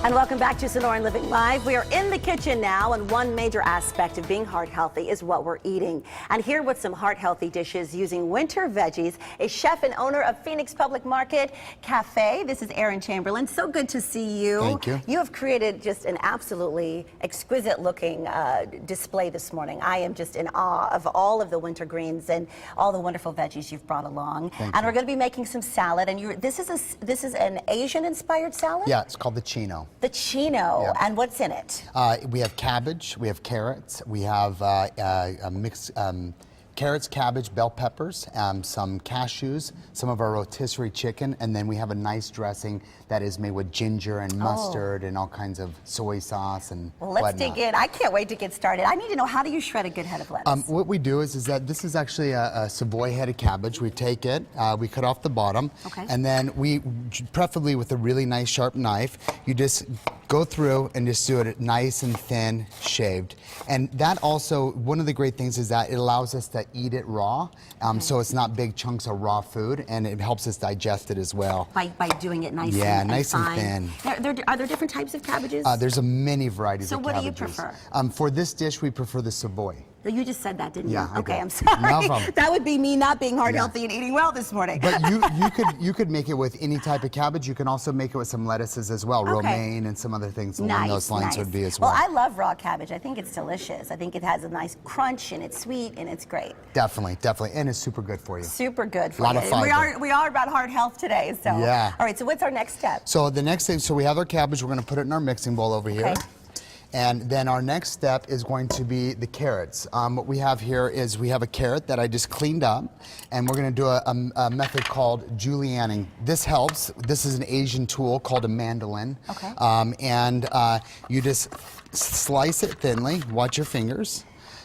And welcome back to Sonoran Living Live. We are in the kitchen now, and one major aspect of being heart healthy is what we're eating. And here with some heart healthy dishes using winter veggies, a chef and owner of Phoenix Public Market Cafe. This is Erin Chamberlain. So good to see you. Thank you. You have created just an absolutely exquisite looking display this morning. I am just in awe of all of the winter greens and all the wonderful veggies you've brought along. Thank and you. we're going to be making some salad. And this is an Asian inspired salad? Yeah, it's called the Chino. The Chino, Yeah. and what's in it? We have cabbage, we have carrots, we have a mixed carrots, cabbage, bell peppers, some cashews, some of our rotisserie chicken, and then we have a nice dressing that is made with ginger and mustard and all kinds of soy sauce and Well, let's whatnot. dig in. I can't wait to get started. I need to know, how do you shred a good head of lettuce? What we do is that this is actually a Savoy head of cabbage. We take it, we cut off the bottom, Okay. and then we, preferably with a really nice sharp knife, you just go through and just do it nice and thin shaved. And that also, one of the great things is that it allows us to eat it raw, so it's not big chunks of raw food, and it helps us digest it as well. By doing it nice Yeah, and nice and fine. thin. Are there different types of cabbages? There's a many varieties So of what do you cabbages. prefer? For this dish, we prefer the Savoy. You just said that, didn't you? Yeah, I Okay, did. I'm sorry. No problem. That would be me not being heart Yeah. healthy and eating well this morning. But you could make it with any type of cabbage. You can also make it with some lettuces as well, romaine and some other things along those lines would be as well. Well, I love raw cabbage. I think it's delicious. I think it has a nice crunch and it's sweet and it's great. Definitely, a and it's super good for you. Super good for Lot you. of And fiber. we are about heart health today. So Yeah. All right. So what's our next step? So the next thing, so we have our cabbage. We're going to put it in our mixing bowl over here. Okay. And then our next step is going to be the carrots. What we have here is we have a carrot that I just cleaned up, and we're going to do a method called julienning. This helps. This is an Asian tool called a mandolin. Okay. And you just slice it thinly. Watch your fingers.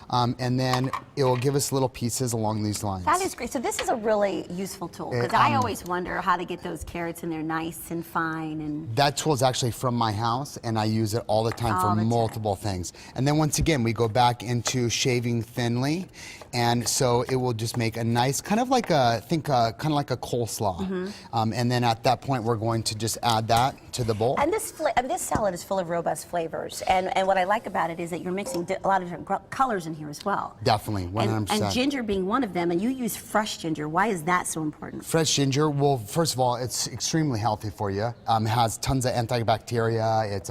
And then it will give us little pieces along these lines. That is great. So this is a really useful tool, because I always wonder how to get those carrots in there nice and fine. And That tool is actually from my house, and I use it all the time for multiple things. And then once again, we go back into shaving thinly, and so it will just make a nice, kind of like a coleslaw. And then at that point, we're going to just add that to the bowl. And this salad is full of robust flavors. And what I like about it is that you're mixing a lot of different colors in here as well. Definitely, 100%. And ginger being one of them, and you use fresh ginger. Why is that so important? Fresh ginger, well, first of all, it's extremely healthy for you. It has tons of antibacteria. It's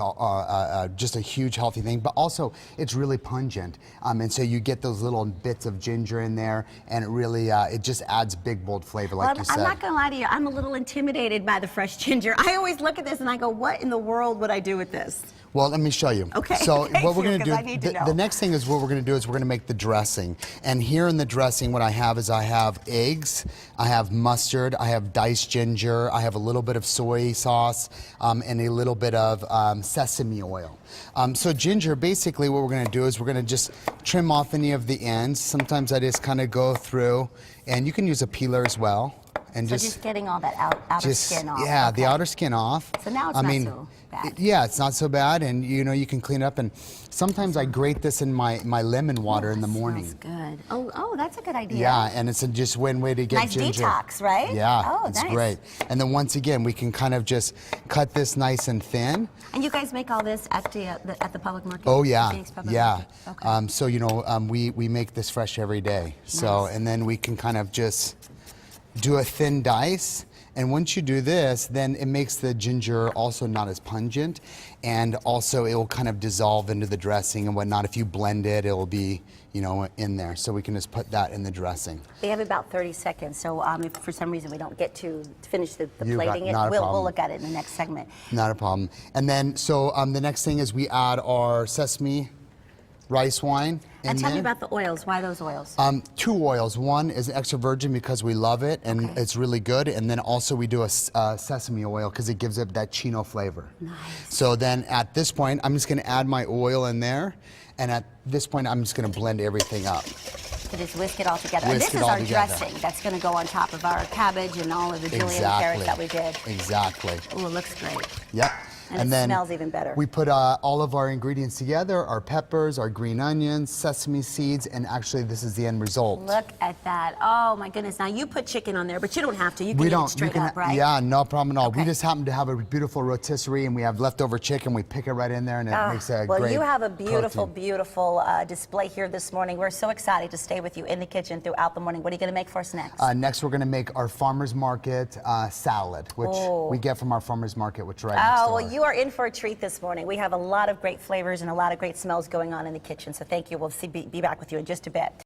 just a huge healthy thing, but also it's really pungent. And so you get those little bits of ginger in there, and it really, it just adds big, bold flavor, like you said. I'm not gonna lie to you, I'm a little intimidated by the fresh ginger. I always look at this and I go, what in the world would I do with this? Well, let me show you. Okay. So Thank what we're you, going to 'cause do, I need to know. the next thing is what we're going to do is we're going to make the dressing. And here in the dressing, what I have is I have eggs, I have mustard, I have diced ginger, I have a little bit of soy sauce, and a little bit of sesame oil. So ginger, basically what we're going to do is we're going to just trim off any of the ends. Sometimes I just kind of go through, and you can use a peeler as well. And So just getting all that outer skin off. Yeah, Okay. the outer skin off. So now it's not so bad. Yeah, it's not so bad, and you can clean up. And sometimes I grate this in my lemon water in the morning. Smells good. Oh, that's a good idea. Yeah, and it's just one way to get Nice ginger. detox, right? Yeah, Oh, it's nice. great. And then once again, we can kind of just cut this nice and thin. And you guys make all this at the public market? Oh yeah, Phoenix Public yeah. Market? Okay. So we make this fresh every day. So Nice. and then we can kind of just do a thin dice. And once you do this, then it makes the ginger also not as pungent, and also it will kind of dissolve into the dressing and whatnot. If you blend it, it will be, in there. So we can just put that in the dressing. We have about 30 seconds, so if for some reason we don't get to finish the You got- plating, not a we'll problem. look at it in the next segment. Not a problem. And then, so the next thing is we add our sesame rice wine in And tell me there. about the oils. Why those oils? 2 oils. One is extra virgin because we love it and it's really good. And then also we do a sesame oil because it gives it that Chino flavor. Nice. So then at this point, I'm just going to add my oil in there. And at this point, I'm just going to blend everything up. So just whisk it all together. And Whisk this it is all our together. dressing that's going to go on top of our cabbage and all of the julienne carrots that we did. Exactly. Oh, it looks great. Yep. And it then smells even better. We put all of our ingredients together, our peppers, our green onions, sesame seeds, and actually this is the end result. Look at that. Oh my goodness. Now you put chicken on there, but you don't have to. You can We eat don't. it straight up, right? Yeah, no problem at all. Okay. We just happen to have a beautiful rotisserie, and we have leftover chicken. We pick it right in there, and it makes a Well, great you have a beautiful, protein. beautiful display here this morning. We're so excited to stay with you in the kitchen throughout the morning. What are you going to make for us next? Next, we're going to make our farmer's market salad, which we get from our farmer's market, which is right next Oh, door. well, you are in for a treat this morning. We have a lot of great flavors and a lot of great smells going on in the kitchen. So thank you. We'll be back with you in just a bit.